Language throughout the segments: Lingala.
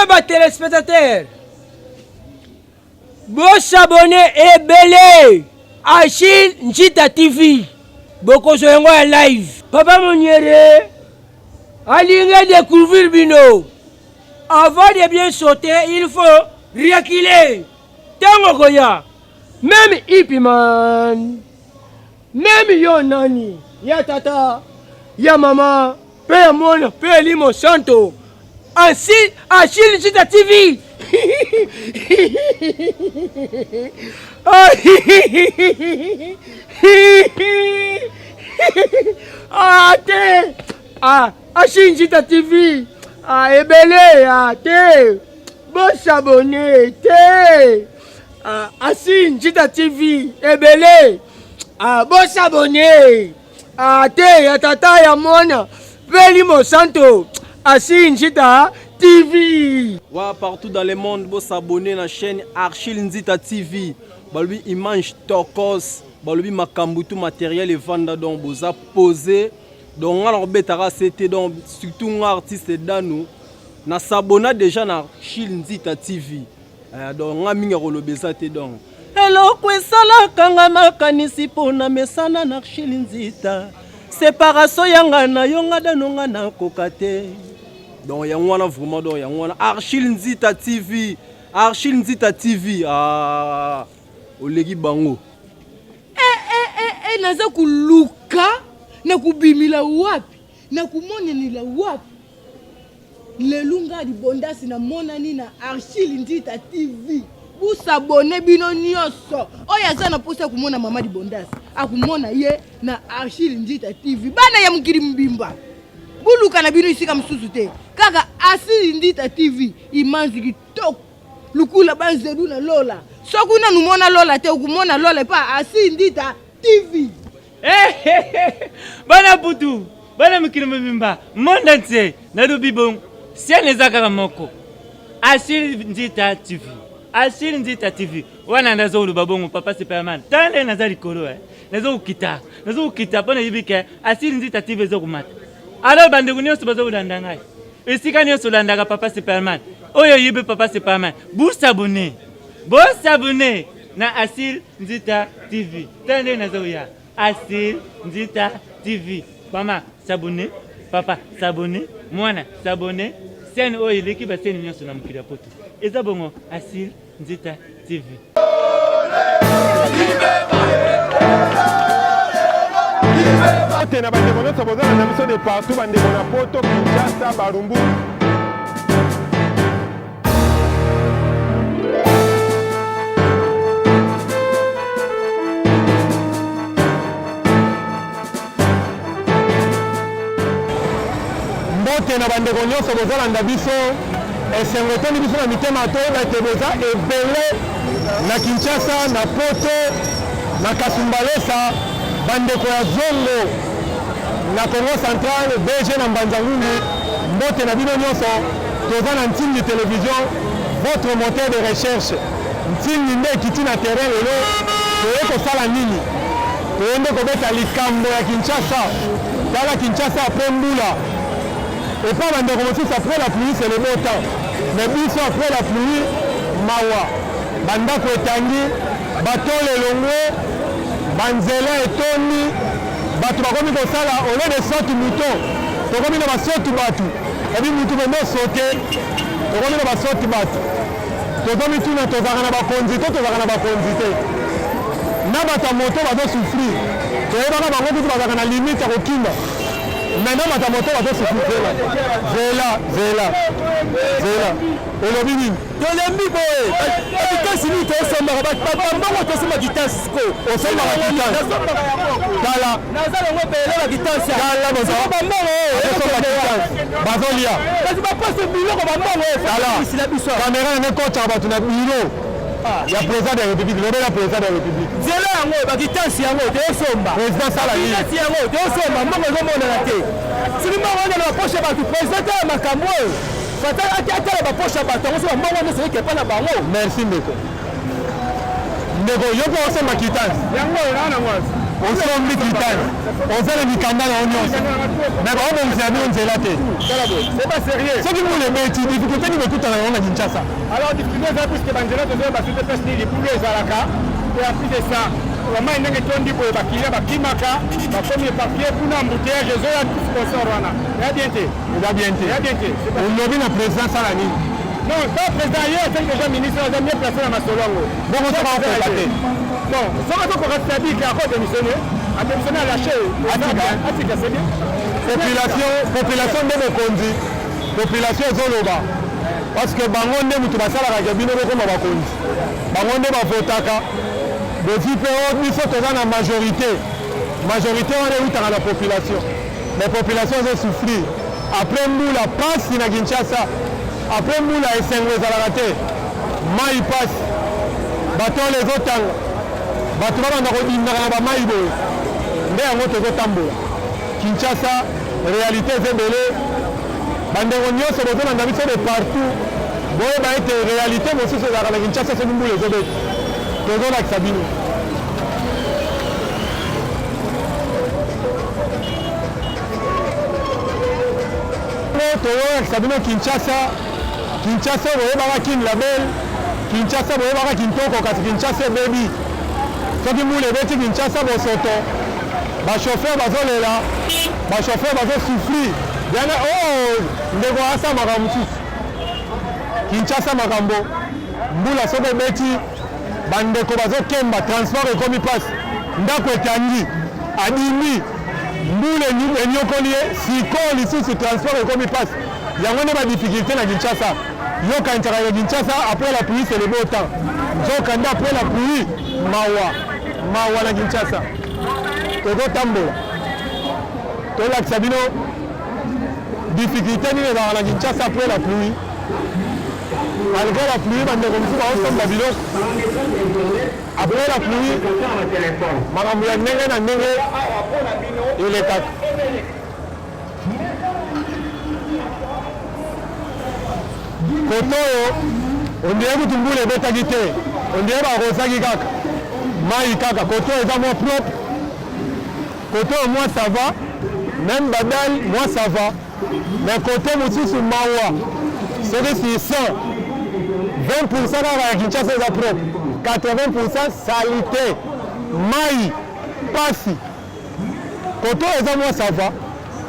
bas téléspectateurs. Bon s'abonner et belé. Achille Njita TV. Boko Soyengo live. Papa Moniere. Allez découvrir Bino. Avant de bien sauter, il faut reculer. Tango Goya. Même Hippie-man. Même Yonani. Ya tata. Ya mama. Père Mona. Père Limo Santo. Achille Njita TV. Achille Njita TV. Ebele, bon s'abonner, Achille Njita TV, ebele, bon s'abonner, ya tata ya mona, Peli Monsanto, Achille Njita TV. Ouais, partout dans le monde, bon s'abonner à la chaîne Achille Njita TV. Balbi image tokos, balbi makambutu matériel et vendre donc vous a posé. Donc on betara c'était donc surtout un artiste dans na s'abonner déjà na Achille Njita TV. Donc on a mis le beza te donc. Hello kwesala kanga makanisi pona mesana na Achille Njita. Séparation yanga na yonga danonga na kokate. Donc yangwana vraiment donc yangwana Achille Njita TV. Achille Njita TV olegi bango. Naza kuluka na kubimila wapi na kumonyanila wapi lelunga di bondasi na monani na Achille Njita TV. Vous s'abonnez bino nyonso oya za na posa kumona mama di bondasi akumona ye na Achille Njita TV bana ya mukiri mbimba buluka na bino isika msusu te kaka Achille Njita TV imanzi kitoko lukula banzedu na lola sokuna numona lola te ukumona lola pa Achille Njita TV. Bana putu, bana mukiri mbimba monde entier na dubibon siane zakara moko Achille Njita TV. Achille Njita TV. Wana ndazo lubabongo papa Superman. Tande nazali kolo nazo ukita pona yibike Achille Njita TV zo kumata. Alors bande kunyoso bazo ulanda ngai. Esika nyoso landaka papa Superman. Oyo yibe papa Superman. Vous s'abonner na Achille Njita TV. Tande nazo ya Achille Njita TV. Mama s'abonner, papa s'abonner, mwana s'abonner. Sen oyo l'équipe sen nyoso na mukira poto. Eza bongo Achille Njita TV. Tena bande mono sabozana na miso de partout bande mona poto Kinshasa Barumbu. Mbote na bande konyoso bozala biso esengoteni biso na mitema to ba teboza ebele na Kinshasa na poto na Kasumbalesa bande ko ya zongo na Congo Central BG na Mbanzangungu mbote na bino nyonso toza na ntindi télévision votre moteur de recherche ntindi nde kiti na terrain lelo toye kosala nini toyende kobeta likambo ya Kinshasa tala Kinshasa après mbula et pas bande ko après la pluie c'est le beau temps mais biso après la pluie mawa bandako etangi batole longwe banzela etoni batu bakomi kosala ole de sorte mouton tokomi na basoti batu ebi mutu bende sote tokomi na basoti batu tokomi tuna tozaka na bakonzi to tozaka na bakonzi te na bato ya moto bazosufrir toyebaka bango kutu bazaka na limite ya kokimba maintenant bato ya moto bazosufrir zela olobi nini Tolembi boy. Kitasi ni tosombaka bambongo tosomba kitasi ko. osombaka kitasi tala Nazala ngo pele ba kitasi. tala bozo Bambongo osomba kitasi bazolia kasi ba poste biloko bambongo. tala kamera ne kocha bato na biro ya président de la République le président de la République Zela yango ba kitasi yango tosomba. président sala ni Kitasi yango tosomba mbongo zomona na te. Silima wana na poche ba président ya makambo. Fata atala ba poche ba tongo so mbongo ne se ke pa na bango. merci ndeko yo ko osomba kitasi Yango wana ngwazi. osombi kitani ozala mikanda na nyonso mais baobongisa bino nzela te soki mbula ebeti difficulté nini ekutana yango na Kinshasa. Alors difficulté eza puisque banzela tozoya basute mpesi nini libulu ezalaka et en plus de ça vraiment ndenge tondi boye bakiliya bakimaka bakomi éparpillé kuna embouteillage ezoya sponsor wana eya bien te olobi na président sala nini. Non, pas président hier, c'est déjà ministre, on a bien placé dans ma solongo. Bon, on sera en contact. Bon, ça va qu'on reste dit qu'il a encore démissionné. A démissionné à lâcher. Atika, c'est bien. Population de Mokondi. Population Zoloba. Parce que Bangonde, nous avons la Gabine de Bakondi. Bangonde va voter. Depuis que nous sommes dans la majorité. Majorité, on est où dans la population. La population a souffert. Après nous, la passe dans Kinshasa. Après Moula et Saint-Louis Maï passe, bateau les autres, bateau dans Maïbo, mais en autre Tambo. Kinshasa, réalité Zébélé, Banderonio se retrouve dans la mission de partout. Bon, il va être réalité, mais aussi c'est la Kinshasa, c'est nous les autres. Toujours là, Sabine. Sabine Kinshasa boyebaka kin label Kinshasa boyebaka kintoko kasi Kinshasa baby soki mbula ebeti Kinshasa bosoto bachauffeur bazolela bachauffeur bazosouffrir yana ndeko asa makambo mosusu Kinshasa makambo mbula soki ebeti bandeko bazokemba transport ekomi mpasi ndako etangi adimi mbula enyokoli ye sikoyo lisusu transport ekomi mpasi yango nde badifficulté na Kinshasa yokanisa ya Kinshasa après la pluie c'est le beau temps nzokanda après la pluie mawa na Kinshasa tozotambola tolakisa bino difficulté nini ezalaka na Kinshasa après la pluie malgré la pluie bandeko mosusu baosomba biloko après la pluie makambo ya ndenge na ndenge elekaka koto oyo ondire kutu mbula ebetaki te ondire barosaki kaka mai kaka koto eza mwa propre koto oyo mwa ça va même badal mwa ça va mais kote mosusu mawa soki sur 100 20% kaka ya Kinshasa eza propre 80% salite mai pasi koto oyo eza mwa ça va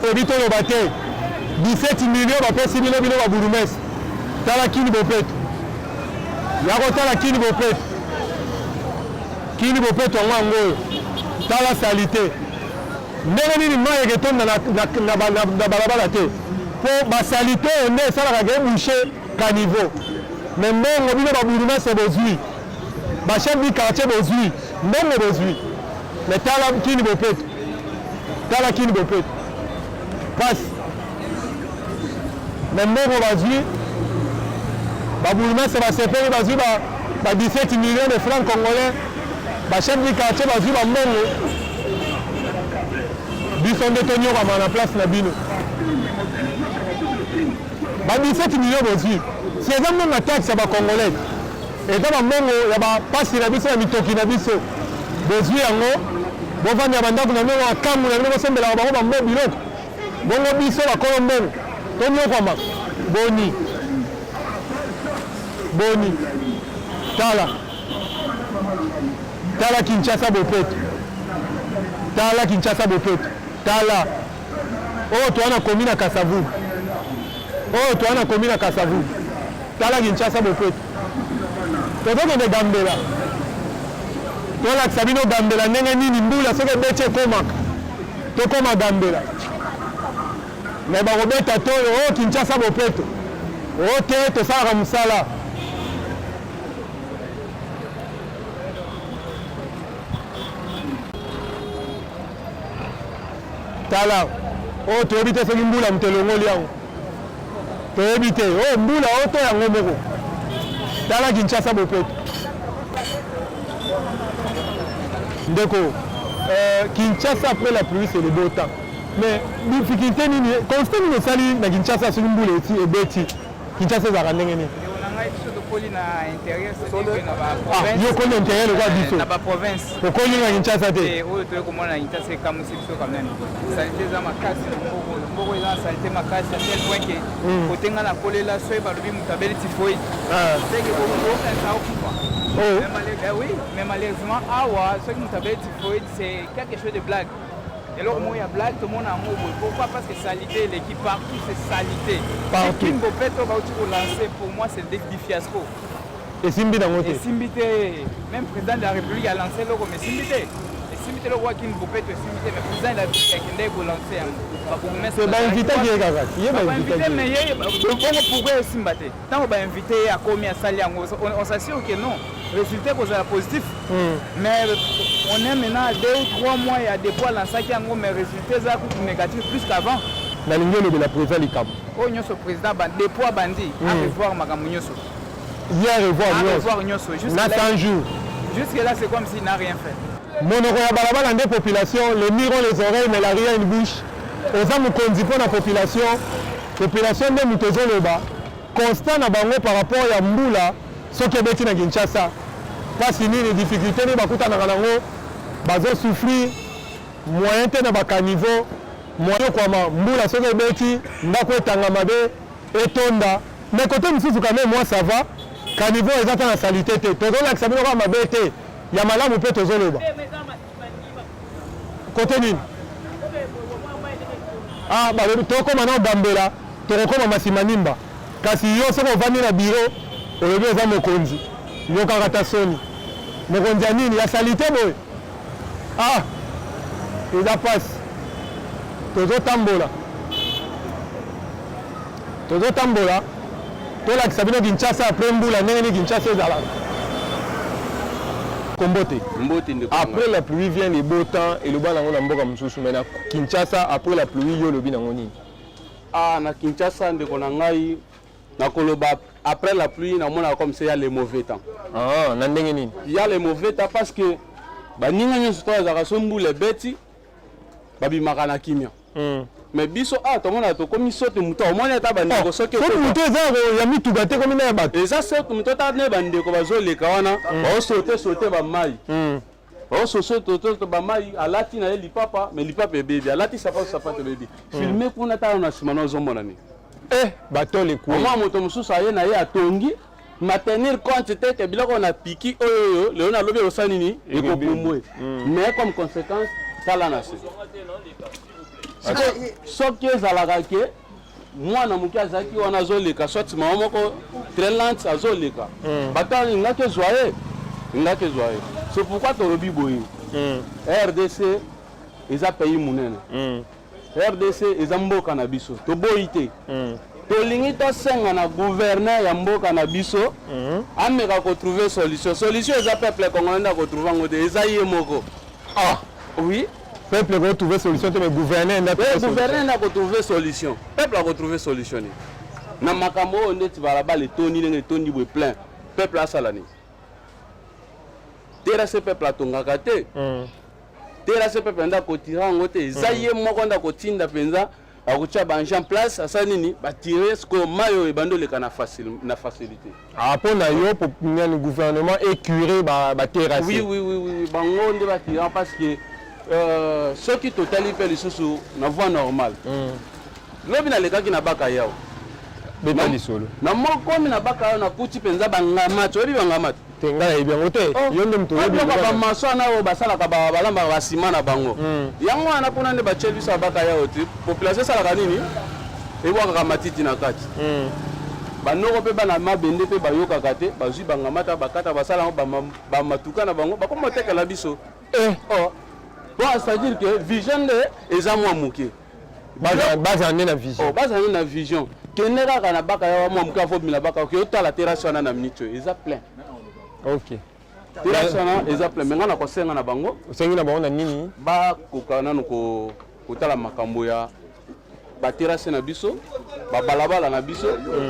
toyebi toloba te 17 millions bapesi bino baburumesi tala kini bopeto yako tala kini bopeto wango oyo tala salite ndenge nini mai eketonda na balabala te mpo basalite oyo nde esalaka ke bouche caniveau me mbongo bino baburumese bozwi bachef du quartier bozwi mbongo bozwi me tala kini bopeto pasi me mbongo bazwi babourgmestre basepeli bazwi ba 17 millions de francs congolais bachef du quartier bazwi bambongo biso nde tonyokama na place na bino ba 17 millions bozwi si eza mbongo taxe ya bacongolais eza bambongo ya bapasi na biso ya mitoki na biso bozwi yango bovanda ya bandako na bino bakambu na bino bosombelaka bango bambo biloko bongo biso bakolo mbongo tonyokwama boni tala Kinshasa bopeto tala oyo towana komi na Kasavu tala Kinshasa bopeto tozokende Gambela tolakisa bino Gambela ndenge nini mbula soki ebeti ekomaka tokoma Gambela me bakobeta toyo oyo Kinshasa bopeto oyo te tosalaka mosala tala oyo toyebi te soki mbula motelongoli yango toyebi te oyo mbula oyo to yango moko tala Kinshasa bopeto ndeko Kinshasa après la pluie c'est le beau temps mais difficulté nini constat nini esali na Kinshasa soki mbula eti ebeti Kinshasa ezalaka ndenge nini ngai biso tokoli na intérieur yo koli intérieur lokwa biso na baprovince okoli na Kinshasa te oyo toye komona na Kinshasa ekamusi biso quand même salite eza makasi na mboko eza na salite makasi à tel point ke kote nga na kolela soki balobi moto abeli typhoïde teke bokopensa okufa oui mais malheureusement awa soki moto abeli typhoïde c'est quelque chose de blague. Et alors, moi, il y a blague, tout le monde a un mot. Pourquoi? Parce que salité, l'équipe partout, c'est salité. Partout. Si Kimbo Petro va lancer, pour moi, c'est le fiasco. Et Simbi dans Et Simbité, même le président de la République a lancé le mais Simbité. Et Simbité, le roi Kimbo Petro, Simbité, mais le président de la République a lancé. C'est pas invité qui est gaga. Il est invité, mais pourquoi Simbité? Tant qu'on va inviter à combien à Sali, on s'assure que non. Le résultat est positif. Mais on est maintenant à 2 ou 3 mois et à des fois dans sac mais le résultat est négatif plus qu'avant. Dans l'union de la présidente du Cap. Oh, nous sommes président, des poids bandits, à revoir Magamounoso. Hier, revoir Nyoso. Jusque 100 jours. Jusque là, c'est comme s'il n'a rien fait. Mon balabala dans des populations, les murs ont les oreilles, mais la rien une bouche. Aux hommes qui ont la population de Moutozo Loba, constant à Bango par rapport à Mboula, ce qui est bêti dans Kinshasa. Parce que les difficultés, les bakuta na kanango, bazo souffrir, moyen te na baka niveau, moyen quoi Mboula ce qui est bêti, ndako etanga mabe, etonda. Mais côté Moussou quand même, moi ça va. Caniveau est dans la salité. Tozo la xabino ka mabe te. Ya malamu pe tozo loba. Côté nini? Ah, bah le toko maintenant Bambela, toko ma Masimanimba. Kasi yo soko vandi na bureau, olobi eza mokonzi. Yo kakata soni. Mokonzi nini ya salité boy. Ah. Eza passe. Tozo tambola. Tozo tambola. Tola Sabino Kinshasa après Mboula ndenge Kinshasa ezala. Kombote. Après la pluie vient les beaux temps et le bas nango na mboka mususu mais na Kinshasa après la pluie yo lobi nango nini. Ah na Kinshasa ndeko na ngai na koloba après la pluie na mona comme ça il y a les mauvais temps. Ah na ndenge nini. Il y a les mauvais temps parce que ba ninga nyo sto za so Mboula beti babimaka na kimia. Mais biso to mona to komi sote muto o mona ta bandeko soki ko muto ezako ya mituga te komi na bato eza sote muto ta ne bandeko bazoleka wana o sote ba mai o sote ba mai alati na lipapa mais lipapa bébé alati sapato bébé filmer kuna ta na simano zomona ni bato le kwa moi moto mususu aye na ye atongi maintenir compte te que biloko na piki oyo le na lobi osani ni ekopumwe mais comme conséquence tala na se soki ezalaka ke mwana moke azalaki wana azoleka soit mama moko très lente azoleka bato ingaki ezwa ye c'est pourquoi tolobi boye RDC eza pays monene RDC eza mboka na biso toboyi te tolingi tosenga na gouverneur ya mboka na biso ameka kotrouver solution eza peuple congolais na kotrouver yango te eza ye moko oui peuple va trouver solution mais gouverner n'a trouver solution peuple a retrouvé solution na makambo ndeti balaba le toni boy plein peuple a salani tera ce peuple atongaka te tera ce peuple nda kotira ngote zaye moko nda kotinda penza akutia banja en place asa nini ba tirer sko mayo ebando leka na facilité apona yo pour le gouvernement écurer ba terrasse oui bango nde ba tirer parce que ceux qui totali fait les sous na voie normale lobi na leka ki na baka yao beta lisolo na moko mi na baka yao na kuti penza bangamato obi bangamato tenga ya bien ote yo ndo mto obi ba maso na o basala ka balamba ba sima na bango yango ana kuna nde ba chelu sa baka yao te population sala ka nini ebwa ka matiti na kati banoko pe bana mabende pe bayoka kate bazwi bangamata bakata basala ba matuka na bango bakoma tekela biso bon, c'est-à-dire que vision est à moi mouké. Base en na vision. Base en na vision. Kenera kana baka ya moi mouké fo bila baka que ta la terrasse na minute ils a plein. OK. Terrasse na ils a plein. Mais ngana ko senga na bango. Sengi na bango na nini? Ba ko kana ko tala makambo ya ba terrasse na biso, ba balabala na biso,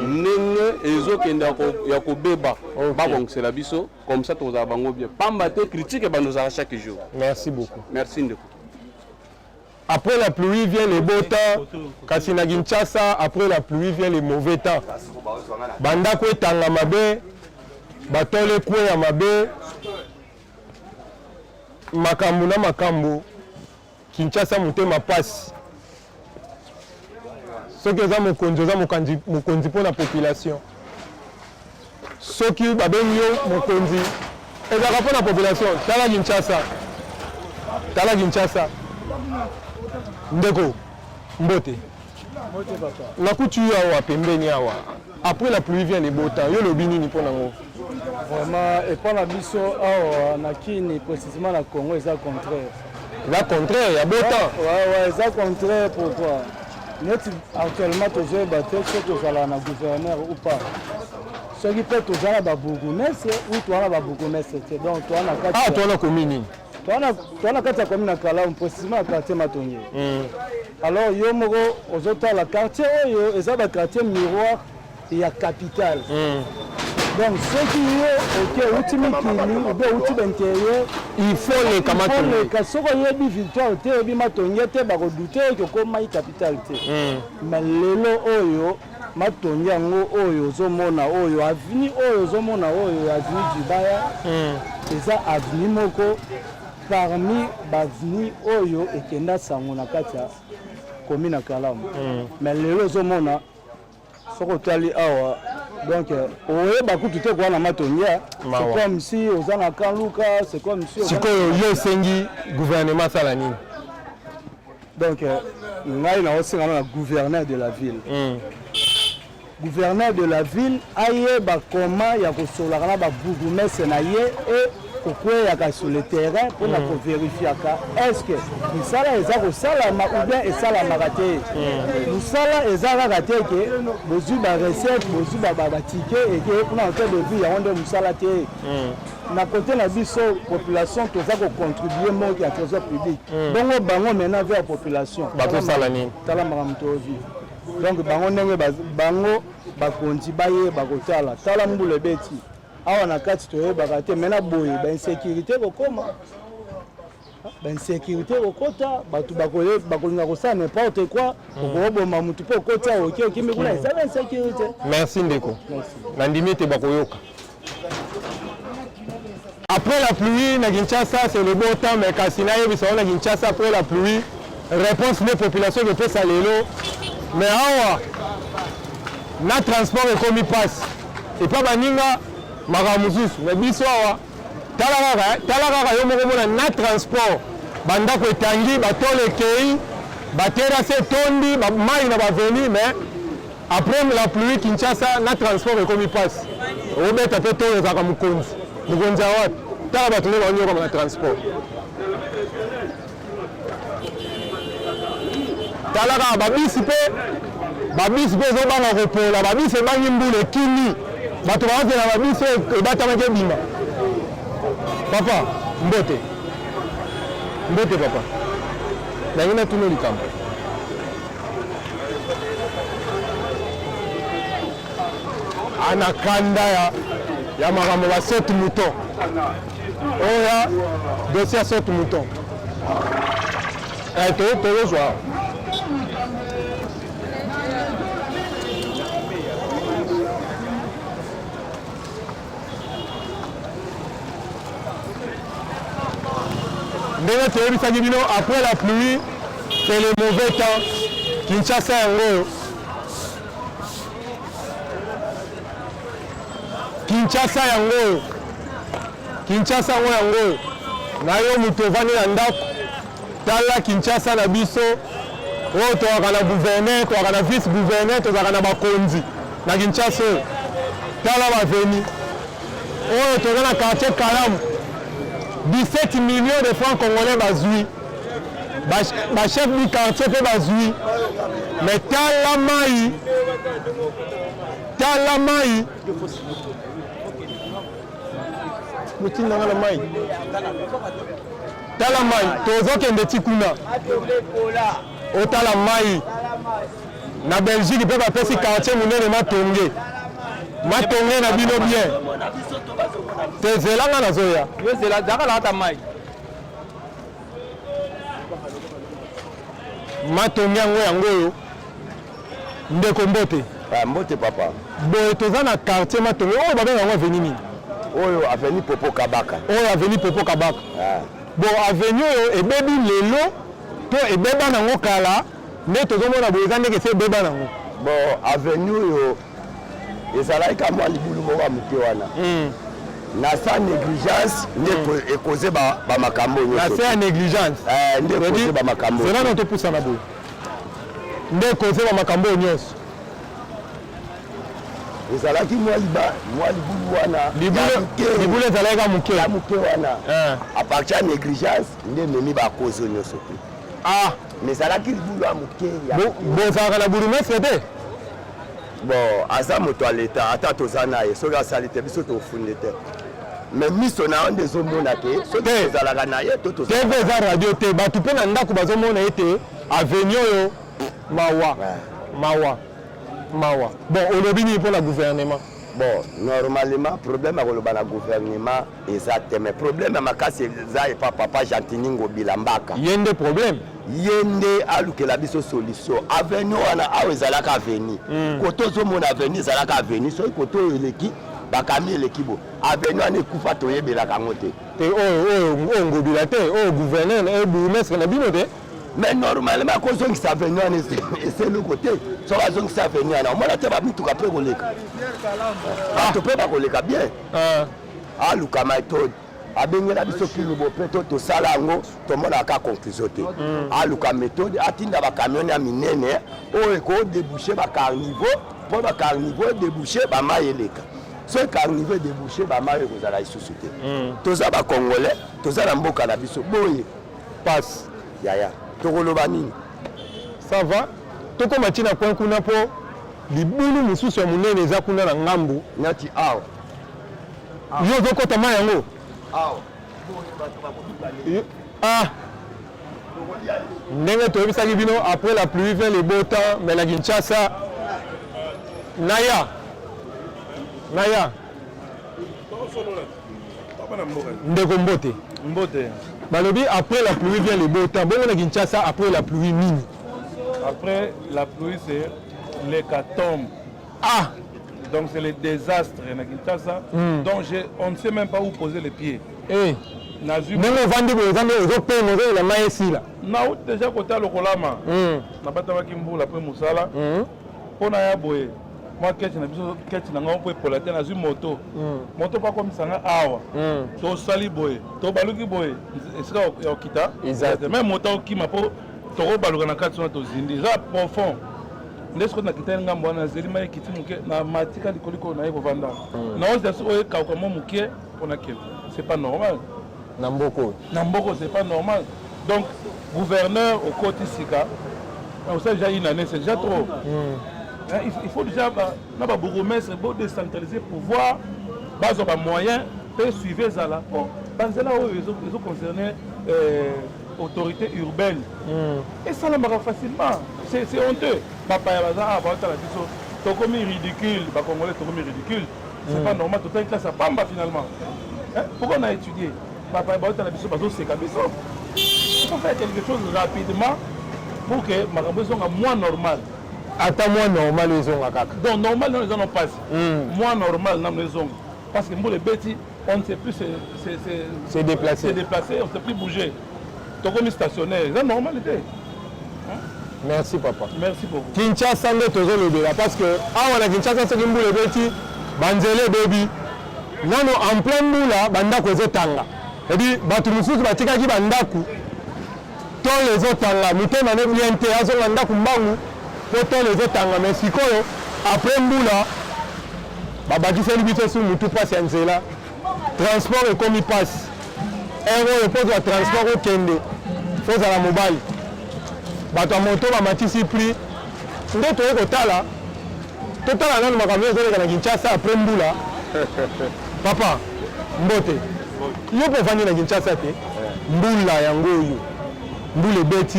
nenge ezokenda ya ko beba. Ba bon c'est la biso comme ça toza bango bien. Pamba te critique ba nous à chaque jour. Merci beaucoup. Merci ndeko. Après la pluie vient les beaux temps. Kasi na Kinshasa, après la pluie vient les mauvais temps. Banda ko tanga mabe, batole ko ya mabe. Makambu na makambu. Kinshasa mutema passe. Ce que za mokonzi za mokonzi pour la population. Ce qui babengi yo mokonzi. Ezaka pour la population. Tala Kinshasa. Tala Kinshasa. Ndeko, mbote. Nakutu awa pembeni awa. Après la pluie vient les beaux temps. Yo lobi nini pona ngo? Vraiment, et pour la biso awa na kini précisément la Congo est contraire. La contraire, il y a beau temps. Ouais, c'est contraire pourquoi? Nous actuellement toujours battu ce que ça la gouverneur ou pas. Ce qui peut toujours la bourgmestre ou toi la bourgmestre. Donc toi na Ah, toi na commune. Toi na kata commune na kala précisément à quartier Matonye. Alors yo moko ozota la quartier yo eza ba quartier miroir ya capitale. Donc ceux qui ok ultimikini ou bien ultime intérieur il faut les Kamatonye. Kasoko yebi victoire te yebi Matonye te ba ko douter que comme ma capitale te. Mais lelo oyo Matonye yango oyo zomona oyo avenue oyo zomona oyo avenue Dibaya. Eza avenue moko parmi baveni oyo ekenda sango na kati ya commune Kalamu. Mais lelo zomona soko tali awa donc oyeba kutu te kwa na Matonye c'est comme si ozana Kanluka c'est comme si sikoyo yo sengi gouvernement sala nini. Donc ngai na osenga na gouverneur de la ville. Gouverneur de la ville ayeba comment ya kosolaka na ba bourgmestre na ye et kokweyaka sur le terrain pour na vérifier est-ce que misala eza kosalama ou bien esalamaka te. Misala eza kaka te ke bozwi ba recette bozwi ba ticket et que pour na hôtel de ville ya onde misala te. Na côté na biso population toza ko contribuer mo ya trésor public. Donc bango maintenant vers la population. Ba to sala nini? Tala makamto vie. Donc bango ndenge bango bakonzi baye bakotala. Tala mbule beti. Awa na kati toyebaka te mena boye ba insécurité kokoma ba insécurité kokota batu bakolinga kosala n'importe quoi kokoboma mutu po kota oke okimi kuna eza ba insécurité. Merci ndeko. Nandimi te bakoyoka. Après la pluie na Kinshasa c'est le beau temps mais kasina yebisa na Kinshasa après la pluie réponse des populations que peut salelo mais awa na transport ekomi passe et pas baninga makamususu mais biso awa tala kaka yo moko mona na transport bandako etangi batole ekei baterase tondi mai na baveni mais après la pluie Kinshasa na transport ekomi passe obeta mpe toyo ezaka mokonzi ya wapi tala bato nde baonyokama na transport tala kaka babisi mpe ezobanga kopola babisi ebangi mbula ekini bato bazela babisi ebatamaki ebima papa mbote papa nangi natuno likambo anakanda ya makambo basote mouton oya dossier ya sote mouton tozozwa ndenge toyebisaki bino après la pluie c'est le mauvais temps. Kinshasa yango yango na yo moto ovandi na ndako tala Kinshasa na biso oyo tozalaka na gouverneur tozalaka na vice gouverneur tozalaka na bakonzi na Kinshasa oyo tala baveni oyo toza na quartier Kalamu 17 millions de francs congolais bazwi bachef du quartier mpe bazwi mais tala mai motindanga na mai tala mai tozokende ti kuna otala mai na Belgique mpe bapesi quartier monene matonge na bino bien tezelanga nazoya yo zela zaka la ta mai matongi yango yango ndeko mbote mbote papa boye toza na quartier matongi oyo babenga yango aveni nini oyo aveni popo kabaka oyo aveni popo kabaka bon aveni oyo ebebi lelo to ebeba nango kala nde tozomona boye eza ndenge esi ebeba nango bon aveni oyo ezalaki ka mwa libulu moko ya moke wana na sa négligence nde ekoze bamakambo nyonso na sa ya négligence nde ekoze bamakambo zela na topusana boye nde ekoze bamakambo nyonso ezalaki mwa libulu wana libulu ezalaki ka moke ya moke wana a partir ya négligence nde memi bakoze nyonso te mais ezalaki libulu ya moke bozalaka na bourgmestre te bon aza moto ya leta ata toza na ye soki asali te biso tofunde te mais miso na yo nde ezomona te soki tozalaka na ye to tv eza radio te bato mpe na ndako bazomona ye te aveni oyo mawa bon olobi nini mpo na gouvernement bon normalement problème ya koloba na gouvernement eza te mais problème ya makasi eza epa papa Jantiningo Bilambaka ye nde problème ye nde alukela biso solution aveni wana awa ezalaka aveni kote ozomona aveni ezalaka aveni soki kote oyo eleki bakami eleki bo aveni wana ekufa toyebelaka yango te oyo ngobila te oyo gouverneur bourgmestre na bino te mais normalement kozongisa aveni wana eseloko te soki azongisa aveni wana omona te bamituka mpe koleka bato mpe bakoleka bien aluka méthode abengela biso kilubo mpe to tosala yango tomonaka conclusion te aluka méthode atinda bakamione ya minene oyo ekodebouche bacarniveau mpo bacarniveau edebouche bamai eleka soki carniveau edebouche bamai ekozala lisusu te toza bacongolais toza na mboka na biso boye passe yaya tokoloba nini ça va tokoma ntina point kuna mpo libulu mosusu ya monene eza kuna na ngambu nati awa yo ozokota mai yango ndenge toyebisaki bino après la pluie vient le beau temps mais na Kinshasa naya ndeko mbote balobi après la pluie vient le beau temps bongo na Kinshasa après la pluie nini après la pluie c'est l'hécatombe donc c'est le désastre na Kinshasa donc on ne sait même pas où poser les pieds ndenge ovandi boye eza nde ozopema ozoyela mai esila nauti déjà kota lokolama nabatamaki mbula mpe mosala mpo na ya boye mwa keti na biso keti na ngai mpo epola te nazwi moto mpo akomisanga awa tosali boye tobaluki boye esika ya okita me moto akokima mpo tokobaluka na kati sona tozindi eza profond nde sikoyo nakitani ngambo wana nazeli mai ekiti moke na matika likoliko naye kovanda naozasi oyo ekauka mwa moke mpona kende c'est pas normal na mboko c'est pas normal donc gouverneur au côté sika on sait déjà une année c'est déjà trop il faut déjà na ba bourgmestre bo décentraliser pouvoir bazo ba moyen peut suivre ça là bon banzela oyo ils ont concerné autorité urbaine et ça la mara facilement c'est honteux papa ya baza ba ta la biso to comme ridicule ba congolais to comme ridicule c'est pas normal tout un classe à pamba finalement pourquoi on a étudié papa ba ta la biso bazo seka biso il faut faire quelque chose rapidement pour que makambo soit moins normal ata moins normal ezonga kaka donc normal non les en passe moins normal non les ont parce que les bêtis on ne sait plus c'est déplacé on ne sait plus bouger donc on est stationnaire c'est normalité merci papa merci beaucoup Kinshasa nde tozolobela parce que awa na Kinshasa soki mbula ebeti banzele bebi nano en plein mbula bandako ezotanga edi bato mosusu batikaki bandako tole ezotanga mitema ne bien te azonga ndako mbangu po tole ezotanga mais sikoyo après mbula babakiseli biso su mutu pasi ya nzela transport ekomi pasi ero oyo mpo ozwa transport okende fo ozala mobali bato ya moto bamatisi prix nde toye kotala totala nano makambo ezoleka na Kinshasa après mbula papa mbote yo mpo ovandi na Kinshasa te mbula yango oyo mbula ebeti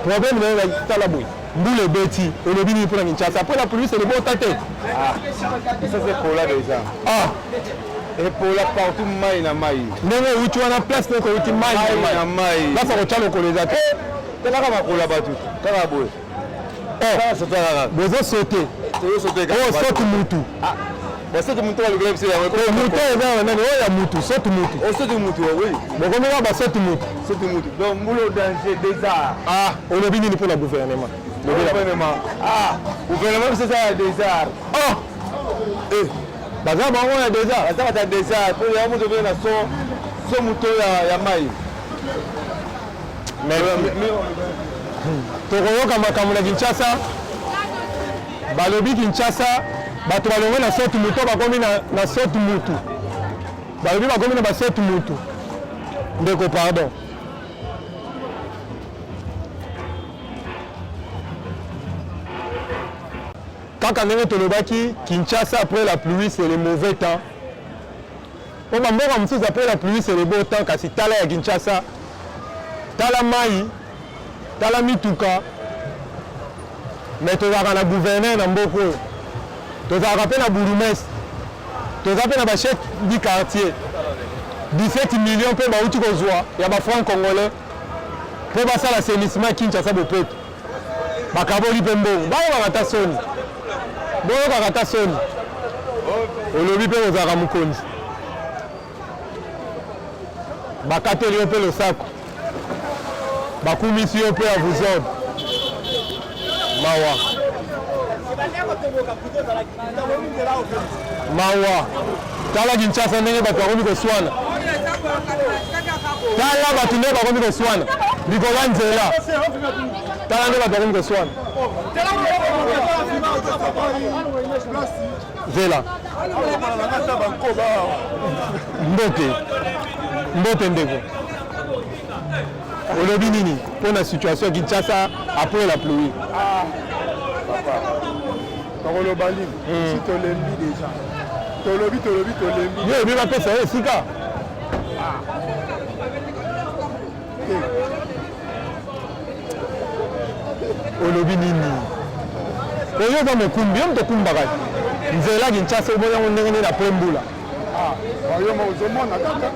problème nayo tala boye mbula ebeti olobi nini mpo na Kinshasa après la pluie c'est le beau temps te ça c'est pour là déjà et pour là partout mai na mai ndenge outi wana place noko outi mai na mai basa kotya lokolo eza te kaka makola bato kaka boye bozo sote sote mutu sote mutu balukela biso yango mutu eza nani oyo ya mutu sote mutu sote mutu oui bokomeka basote mutu sote mutu donc mbula danger déjà olobi nini mpona gouvernement gouvernement biso eza ya désart baza bango ya désart baza bata désart mpo ya moto obe na so mutu ya mai tokoyoka makambo na Kinshasa balobi Kinshasa bato balongo na sote mutu bakomi na sote mutu balobi bakomi na basote mutu ndeko pardon kaka ndenge tolobaki Kinshasa après la pluie c'est le mauvais temps po bamboka mosusu après la pluie c'est le beau temps kasi tala ya Kinshasa tala mai tala mituka mais tozalaka na gouverneur na mboka oyo tozalaka mpe na bourgmestre toza mpe na bachef du quartier 17 millions mpe bauti kozwa ya bafranc congolais mpo basala assainissement Kinshasa bopeto bakaboli mpe mbongo bayokaka ta soni boyokaka ta soni olobi mpe kozalaka mokonzi bakateli yo mpe losako bakumisi yo mpe ya vuzode mawa mawa tala Kinshasa ndenge bato bakomi koswana tala bato ndenge bakomi koswana likolo ya nzela tala ndenge bato bakomi koswana nzela mbote ndeko olobi nini mpona situation ya Kinshasa après la pluie tokoloba nini si tolembi déjà tolobi yo ebi bapesa ye esika olobi nini oyo oza mokumbi yo moto okumbaka nzela Kinshasa obonyango ndenge nini apres mbula oyoma ozomona kaka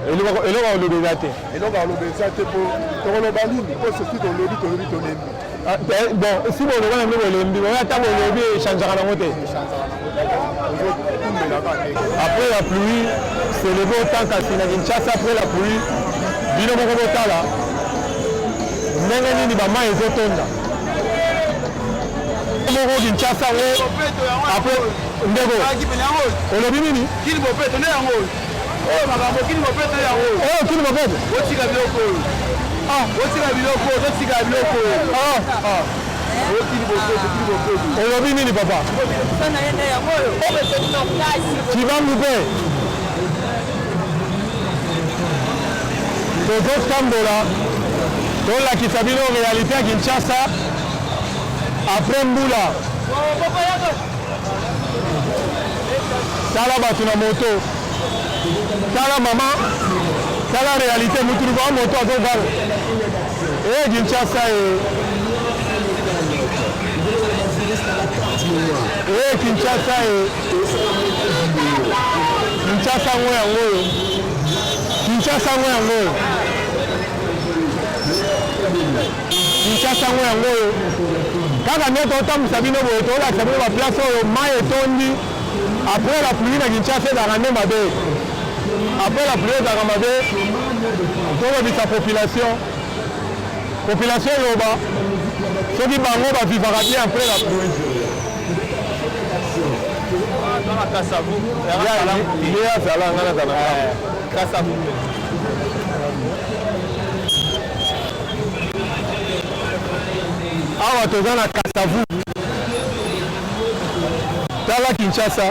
eloko alobeza te eloko alobeza te po tokoloba nini po soki tolobi tolembi bon si boloba na ndenge olembi oyo ata bolobi echangeaka nango te après la pluie c'est le beau temps kasi na Kinshasa après la pluie bino moko botala ndenge nini bamai ezotonda moko Kinshasa ngo après ndeko olobi nini kili bopeto nde yango oyo makambo kili bopeto yango oyo kili bopeto otika biloko oyo otika biloko oyo totika biloko oyo kili bopeto olobi nini papa kibangu mpe tozotambola tolakisa bino réalité ya Kinshasa après mbula tala bato na moto tala mama tala réalité mutulu kwa moto azobala Kinshasa Kinshasa Kinshasa ngo yango oyo Kinshasa ngo yango oyo Kinshasa ngo yango oyo kaka nde totambusa bino boye tolakisa bino baplace oyo mai etondi après la pluie na Kinshasa ezalaka nde mabe après la pluie ezalaka mabe tolobisa population eloba soki bango bavivaka bien après la pluie ye azala nga nazala kasavu awa toza na kasavu tala Kinshasa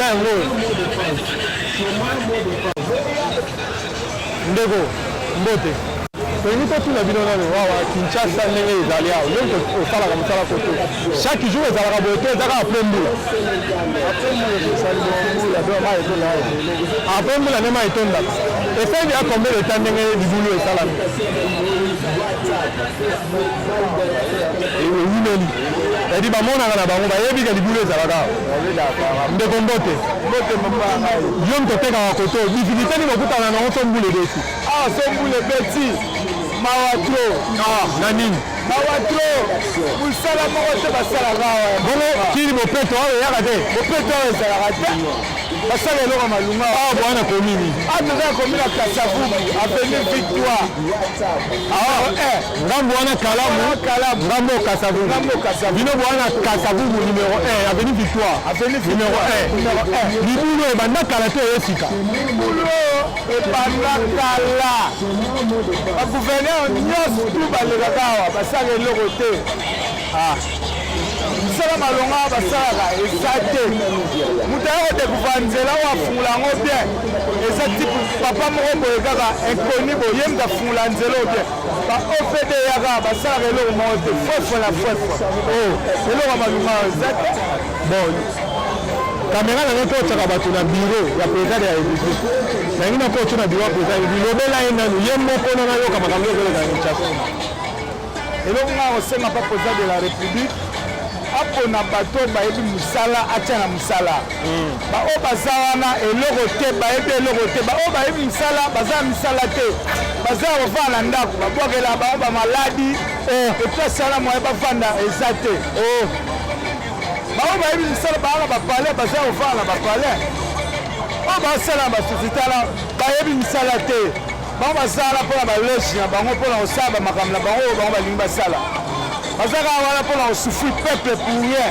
yango ndeko mbote tolingi totuna bino nano wawa Kinshasa ndenge ezali awa ndenge osalaka mosala koto chaque jour ezalaka boye to ezaka apres mbula apres mbula nde mai etondaka essaye de combien de temps ndenge libulu esalami winoni edi bamonaka na bango bayebika libulu ezalaka ndeko mbote yo mtotekaka koto difficulté nini okutana nango so mbula ebeti so mbula ebeti mawa tro na nini mawa tro mosala moko te basalaka awa bongo kili bopeto oyo eyaka te bopeto oyo ezalaka te basala eloko malunga awa bwana komini toza komi na kasavubu aveni victoire ngambo wana kalamu ngambo kasavubu bino bwana kasavubu numéro 1 aveni victoire numéro 1 libulu ebanda kala te oyesika libulu ebanda kala bagouverneur nyonso tu balekaka awa basala eloko te misala malonga basalaka eza te moto aye kodécouvre nzela oyo afungula yango bien eza tipe papa moko boye kaka inconi boye moto afungula nzela oyo bien baofd yaka basalaka eloko moko te fefo na fefo eloko malonga eza te bon kamera nango mpo otyaka bato na biro ya président ya république nangi na mpo otyo na biro ya président bilobela ye nanu ye moko nana yoka makambo ekoleka na kinshasa eloko nga osenga mpa président de la république apona bato bayebi mosala atya na mosala baoyo baza wana eloko te bayebi eloko te baoyo bayebi mosala baza na misala te baza ya kofanda na ndako babwakela bango bamaladi eplasi wana moye bafanda eza te baoyo bayebi mosala baanga bapale baza ya kofanda na bapale oyo basala na basosiété wana bayebi misala te bango basala mpona baloge na bango mpona kosala bamakambo na bango oyo bango balingi basala bazaka wana mpona kosufri peuple pour rien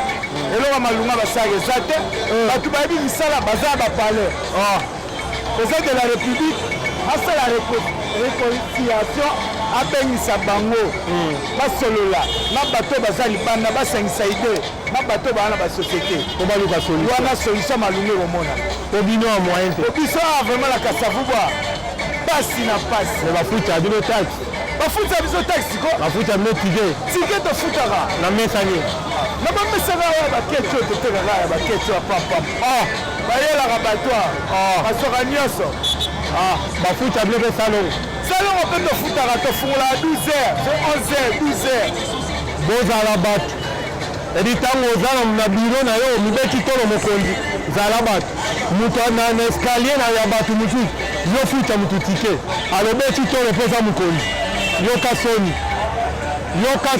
eloko malunga basalaka eza te bato bayebi misala baza ya bapale président de la république asala réconciliation abengisa bango basolola na bato baza libanda basangisa ide na bato baa na basociété wana solution malunga ekomona obino ya moyen te obiso awa vraiment na kasavubwa pasi na pasi bafuta bino taxe bafuta biso taxi ko bafuta bino tike tofutaka na mesani na bamesaka oyo baketi oyo totekaka ya baketi oyo papam bayelaka bato basoka nyonso bafuta bino mpe salongo salongo mpe tofutaka tofungolaka 12 heures 11 heures 12 heures bozala bato edi ntango oza na biro na yo mibeti tolo mokonzi zala bato moto na escalier na ya bato mosusu yo futa motu tike alobeti tolo mpo eza mokonzi yoka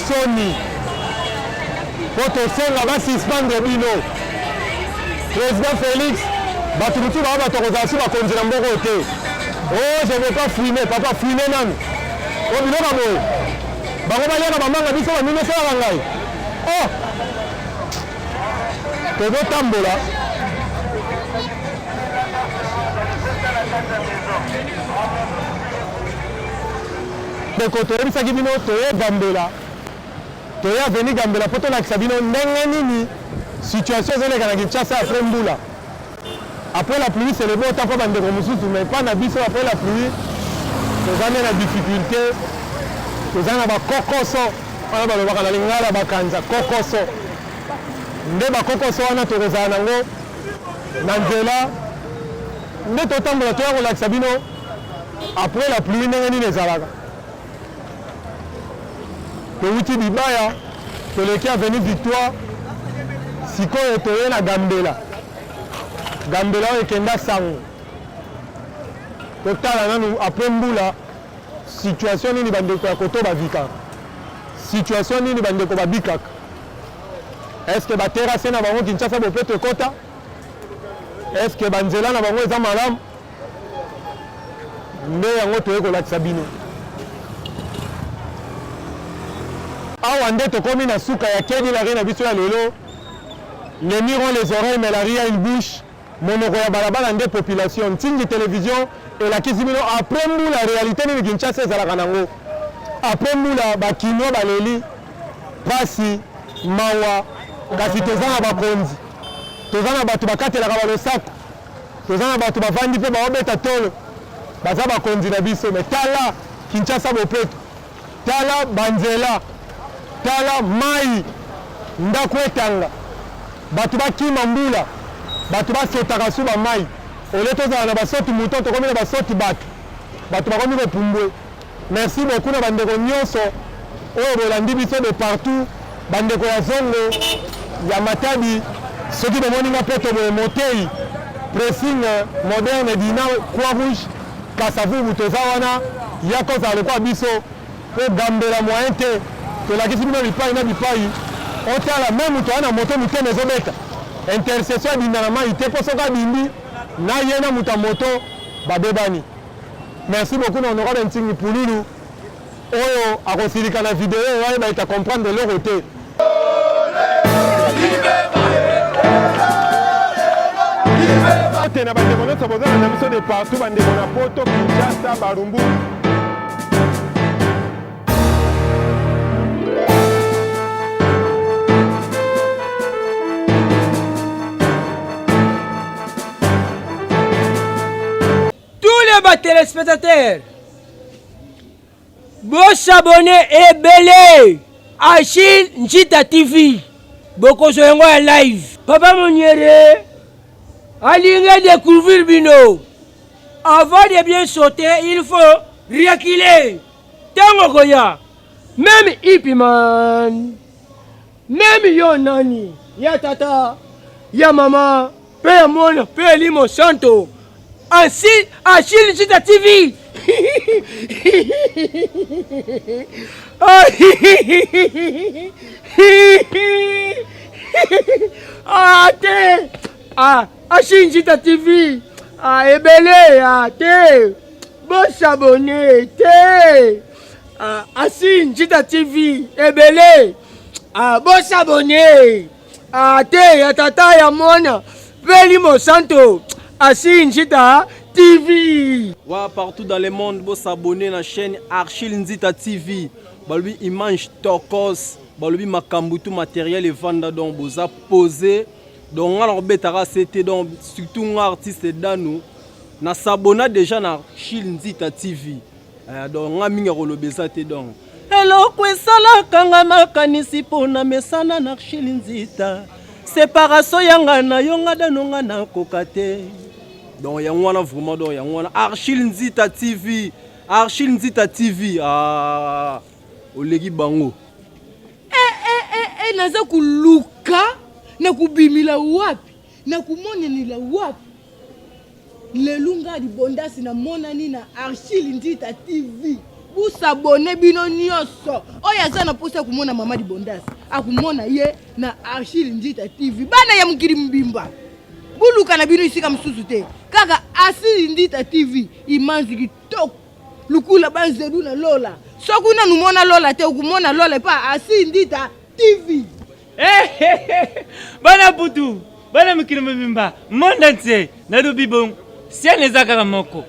soni po tosenga basuspendre bino président félix bato mosusu bao bato kozala si bakonzi na mboko te je veux pas fuime papa fuime nanu o biloka boye bango baliaka bamanga biso bamino esalaka ngai tozotambola ndeko toyebisaki bino toye gambela toye aveni gambela mpo tolakisa bino ndenge nini situation ezoleka na kinshasa apres mbula après la pluie c'est le bon temps mpo bandeko mosusu mais pas na biso après la pluie toza nde na difficulté toza na bakokoso wana balobaka na lingala bakanza kokoso nde bakokoso wana tokozala nango na nzela nde totambola toya kolakisa bino après la pluie ndenge nini ezalaka towuti libaya toleki aveni victoire sikoyo toye na gambela gambela oyo ekenda sango totala nanu apres mbula situation nini bandeko ya koto bavika situation nini bandeko babikaka estce baterase na bango kinshasa bopeto ekota estce banzela na bango eza malamu nde yango toye kolakisa bino awa nde tokomi na suka ya kedi lari na biso ya lelo les murs ont les oreilles mais la ria une bouche monoko ya balabala nde population ntingi télévision elakisi bino après mbula réalité nini kinshasa ezalaka nango après mbula bakino baleli pasi mawa kasi toza na bakonzi toza na bato bakatelaka balosako toza na bato bavandi mpe baobeta tolo baza bakonzi na biso me tala kinshasa bopeto tala banzela tala mai ndako etanga bato bakima mbula bato basotaka su bamai ole tozala na basoti muto tokomi na basoti bato bato bakomi kopumbwe. Merci beaucoup na bandeko nyonso oyo bolandi biso de partout, bandeko ya Zongo ya Matadi, soki bomoni nga poto boye Motei pressing moderne dina Croix Rouge Kasavubu toza wana ya kozala lokwa biso po gambela moyen te tolakisi bino bipai na bipai otala me moto wana moto mitene ezobeta intercession abinda na mai te mpo soki abindi na ye na moto ya moto babebani. Merci beaucoup na honorable Ntingi Pululu oyo akosilika na video oyo ayeba eta comprendre loro te. Na bandeko nyonso bozala na biso de partout, bandeko na Poto, Kinshasa, Barumbu. Tous les téléspectateurs, bon s'abonner et belé Achille Njita TV. Beaucoup de gens live. Papa Moniere. Allez découvrir Bino. Avant de bien sauter, il faut reculer. Tango Goya. Même Hipiman. Même Yonani. Ya tata. Ya maman. Père Mon. Père Limo Santo. Achille Njita TV. Achille Njita TV. Ebele. Bon s'abonner. Achille Njita TV. Ebele. Bon s'abonner. Ya tata ya mona. Peli Monsanto. Achille Njita TV. Partout dans le monde, vous s'abonner à la chaîne Achille Njita TV. Balubi image tokos. Balubi makambutu matériel et vendre donc vous a posé. Donc on betara c'était donc surtout un artiste danou na s'abonner déjà na Achille Njita TV. Donc on a mis le bezate donc. Hello kwesala kanga makanisi pona mesana na Achille Njita. Séparation yanga na yonga danonga na kokate. Donc yangwana vraiment donc yangwana Achille Njita TV. Achille Njita TV olegi bango. Naza kuluka na kubimila wapi na kumonyanila wapi lelunga libondasi na monani na Achille Njita TV. Busabone bino nyonso oyo aza na posa kumona mama libondasi akumona ye na Achille Njita TV. Bana ya mukiri mbimba buluka na bino isika msusu te kaka Achille Njita TV imanzi kitoko lukula banzedu na Lola sokuna numona Lola te ukumona Lola pa Achille Njita TV. Bana putu, bana mukiri mbimba monde entier na lubibon siane zakara moko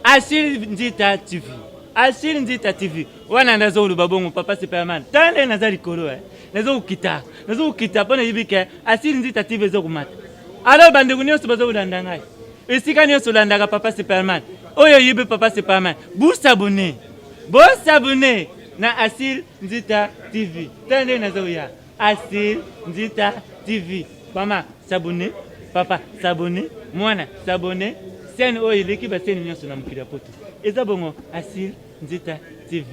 Achille Njita TV. Achille Njita TV. Wana ndazo ulubabongo papa Superman. Tande nazali kolo nazo ukita pona yibike Achille Njita TV zo kumata. Alors bandeko nyonso bazo ulanda ngai. Esika nyonso ulandaka papa Superman. Oyo yibe papa Superman. Bon s'abonner na Achille Njita TV. Tande nazo ya Achille Njita TV. Mama s'abonner, papa s'abonner, mwana s'abonner. Sene oyo leki ba sene nyonso na mukira poto. Eza bongo Achille Njita TV.